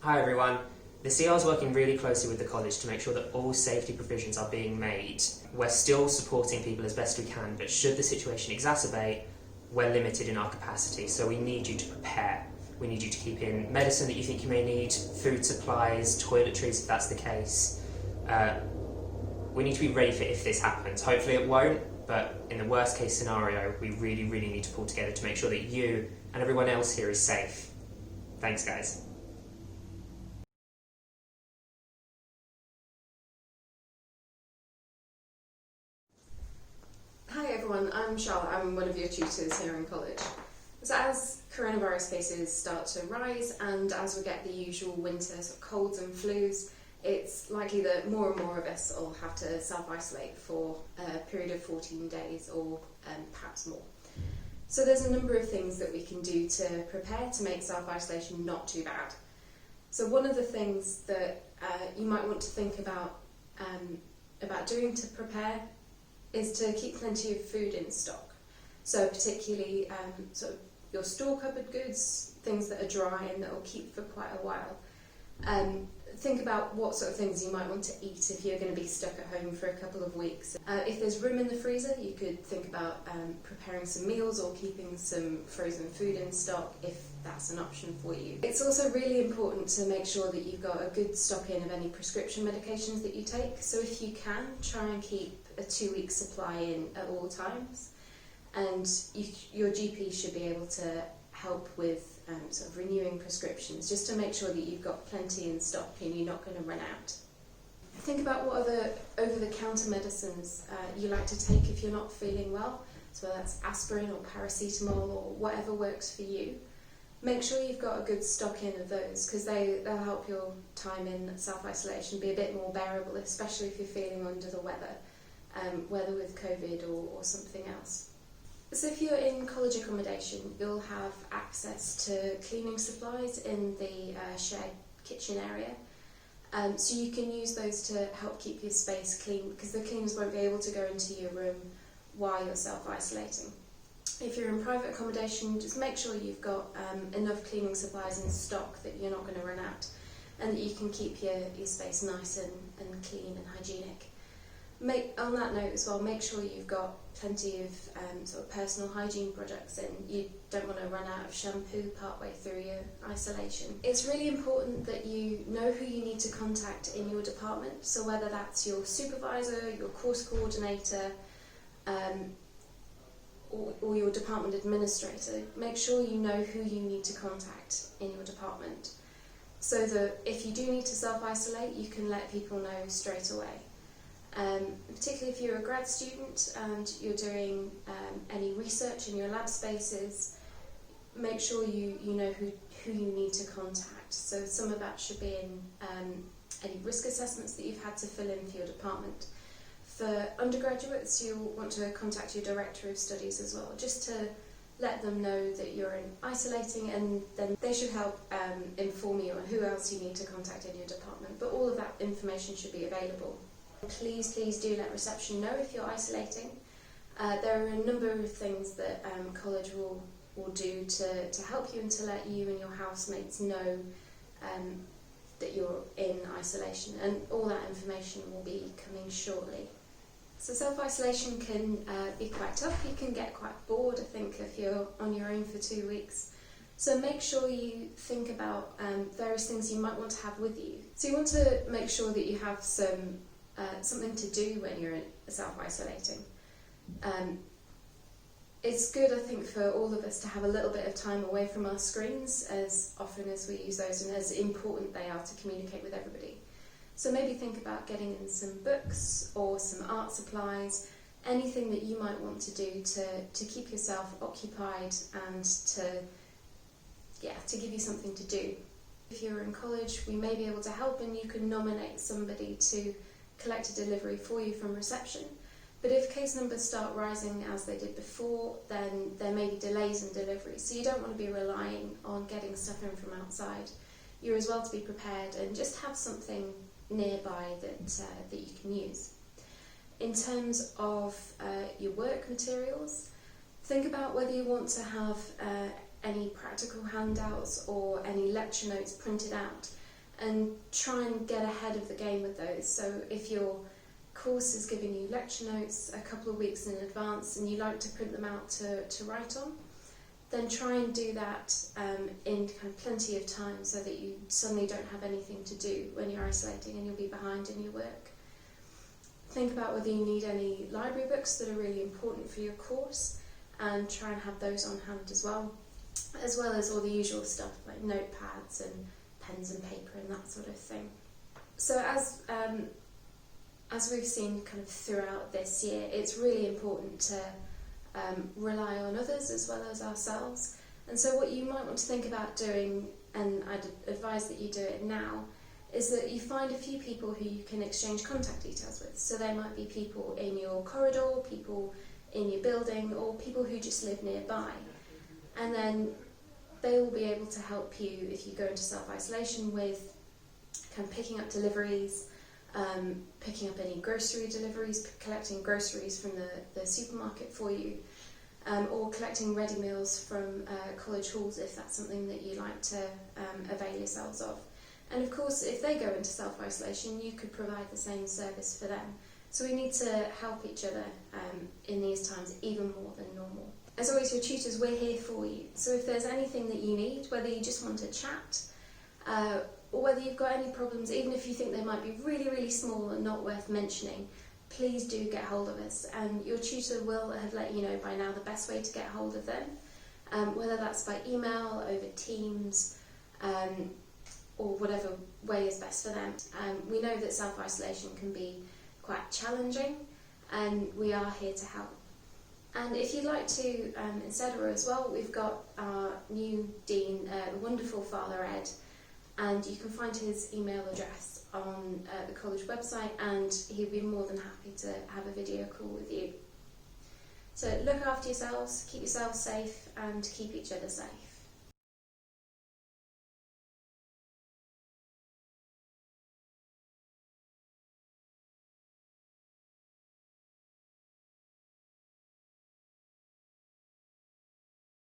Hi everyone. The CR is working really closely with the college to make sure that all safety provisions are being made. We're still supporting people as best we can, but should the situation exacerbate, we're limited in our capacity, so we need you to prepare. We need you to keep in medicine that you think you may need, food supplies, toiletries if that's the case. We need to be ready for if this happens. Hopefully it won't, but in the worst case scenario, we really need to pull together to make sure that you and everyone else here is safe. Thanks guys. Hi everyone, I'm Charlotte. I'm one of your tutors here in college. So as coronavirus cases start to rise and as we get the usual winter sort of colds and flus, it's likely that more and more of us will have to self-isolate for a period of 14 days or perhaps more. So there's a number of things that we can do to prepare to make self-isolation not too bad. So one of the things that you might want to think about doing to prepare is to keep plenty of food in stock. So particularly sort of your store cupboard goods, things that are dry and that will keep for quite a while. Think about what sort of things you might want to eat if you're going to be stuck at home for a couple of weeks. If there's room in the freezer, you could think about preparing some meals or keeping some frozen food in stock if that's an option for you. It's also really important to make sure that you've got a good stock in of any prescription medications that you take. So if you can, try and keep a 2-week supply in at all times, and your GP should be able to help with sort of renewing prescriptions just to make sure that you've got plenty in stock and you're not going to run out. Think about what other over-the-counter medicines you like to take if you're not feeling well, so whether that's aspirin or paracetamol or whatever works for you. Make sure you've got a good stock in of those because they'll help your time in self-isolation be a bit more bearable, especially if you're feeling under the weather, whether with COVID or something else. So if you're in college accommodation, you'll have access to cleaning supplies in the shared kitchen area. So you can use those to help keep your space clean because the cleaners won't be able to go into your room while you're self-isolating. If you're in private accommodation, just make sure you've got enough cleaning supplies in stock that you're not going to run out and that you can keep your space nice and clean and hygienic. On that note as well, make sure you've got plenty of sort of personal hygiene products in. You don't want to run out of shampoo partway through your isolation. It's really important that you know who you need to contact in your department, so whether that's your supervisor, your course coordinator, or your department administrator, make sure you know who you need to contact in your department so that if you do need to self-isolate, you can let people know straight away. Particularly if you're a grad student and you're doing any research in your lab spaces, make sure you know who you need to contact. So some of that should be in any risk assessments that you've had to fill in for your department. For undergraduates, you'll want to contact your director of studies as well, just to let them know that you're isolating, and then they should help inform you on who else you need to contact in your department. But all of that information should be available. Please do let reception know if you're isolating. There are a number of things that college will do to help you and to let you and your housemates know that you're in isolation, and all that information will be coming shortly. So self-isolation can be quite tough. You can get quite bored, I think, if you're on your own for 2 weeks. So make sure you think about various things you might want to have with you. So you want to make sure that you have something to do when you're self-isolating. It's good, I think, for all of us to have a little bit of time away from our screens as often as we use those and as important they are to communicate with everybody. So maybe think about getting in some books or some art supplies, anything that you might want to do to keep yourself occupied and to give you something to do. If you're in college, we may be able to help and you can nominate somebody to collect a delivery for you from reception. But if case numbers start rising as they did before, then there may be delays in delivery. So you don't want to be relying on getting stuff in from outside. You're as well to be prepared and just have something nearby that you can use. In terms of your work materials, think about whether you want to have any practical handouts or any lecture notes printed out. and try and get ahead of the game with those. So if your course is giving you lecture notes a couple of weeks in advance and you like to print them out to write on, then try and do that in kind of plenty of time so that you suddenly don't have anything to do when you're isolating and you'll be behind in your work. Think about whether you need any library books that are really important for your course and try and have those on hand as well as all the usual stuff like notepads and pens and paper and that sort of thing. So as we've seen kind of throughout this year, it's really important to rely on others as well as ourselves. And so what you might want to think about doing, and I'd advise that you do it now, is that you find a few people who you can exchange contact details with. So they might be people in your corridor, people in your building, or people who just live nearby. And then they will be able to help you if you go into self-isolation with kind of picking up deliveries, picking up any grocery deliveries, collecting groceries from the supermarket for you, or collecting ready meals from college halls if that's something that you like to avail yourselves of. And of course, if they go into self-isolation, you could provide the same service for them. So we need to help each other in these times even more than normal. As always, your tutors, we're here for you. So if there's anything that you need, whether you just want to chat, or whether you've got any problems, even if you think they might be really, really small and not worth mentioning, please do get hold of us. And your tutor will have let you know by now the best way to get hold of them, whether that's by email, over Teams, or whatever way is best for them. We know that self-isolation can be quite challenging, and we are here to help. And if you'd like to, in Cedra as well, we've got our new Dean, the wonderful Father Ed, and you can find his email address on the college website, and he'd be more than happy to have a video call with you. So look after yourselves, keep yourselves safe, and keep each other safe.